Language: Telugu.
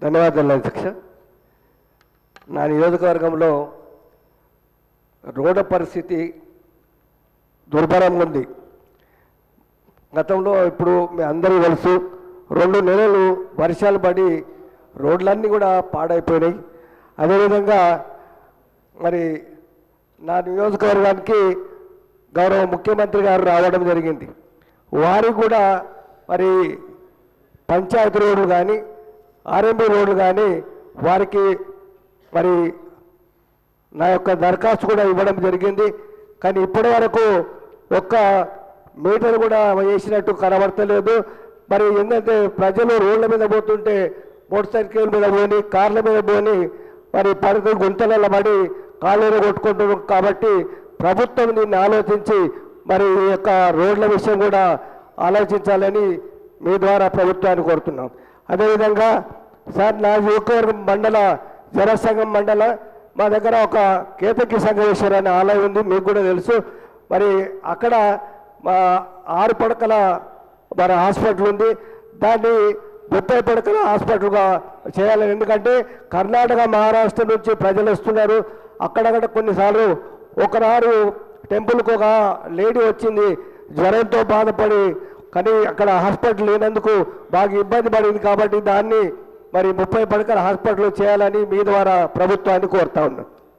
ధన్యవాదాలు అధ్యక్ష. నా నియోజకవర్గంలో రోడ్డు పరిస్థితి దుర్భరంగా ఉంది. గతంలో ఇప్పుడు మీ అందరికీ తెలుసు 2 నెలలు వర్షాలు పడి రోడ్లన్నీ కూడా పాడైపోయినాయి. అదేవిధంగా మరి నా నియోజకవర్గానికి గౌరవ ముఖ్యమంత్రి గారు రావడం జరిగింది. వారికి కూడా మరి పంచాయతీ రోడ్లు కానీ ఆర్ఎంబీ రోడ్లు కానీ వారికి మరి నా యొక్క దరఖాస్తు కూడా ఇవ్వడం జరిగింది. కానీ ఇప్పటి వరకు ఒక్క మీటర్ కూడా వేసినట్టు కనబడతలేదు. మరి ఏంటంటే ప్రజలు రోడ్ల మీద పోతుంటే మోటార్ సైకిల్ మీద పోని కార్ల మీద పోని మరి పడితే గుంతలలో పడి కాళ్ళలో కొట్టుకుంటున్నారు. కాబట్టి ప్రభుత్వం దీన్ని ఆలోచించి మరి ఈ యొక్క రోడ్ల విషయం కూడా ఆలోచించాలని మీ ద్వారా ప్రభుత్వాన్ని కోరుతున్నాం. అదేవిధంగా సార్ నా నియోజకవర్గం మండల జనసంఘం మండల మా దగ్గర ఒక కేతకి సంగమేశ్వర అనే ఆలయం ఉంది, మీకు కూడా తెలుసు. మరి అక్కడ మా 6 పడకల మరి హాస్పిటల్ ఉంది. దాన్ని 30 పడకల హాస్పిటల్గా చేయాలని, ఎందుకంటే కర్ణాటక మహారాష్ట్ర నుంచి ప్రజలు వస్తున్నారు. అక్కడక్కడ కొన్నిసార్లు ఒకనాడు టెంపుల్కి ఒక లేడీ వచ్చింది జ్వరంతో బాధపడి, కానీ అక్కడ హాస్పిటల్ లేనందుకు బాగా ఇబ్బంది పడింది. కాబట్టి దాన్ని మరి 30 పడకల హాస్పిటల్ చేయాలని మీ ద్వారా ప్రభుత్వాన్ని కోరుతా ఉన్నాను.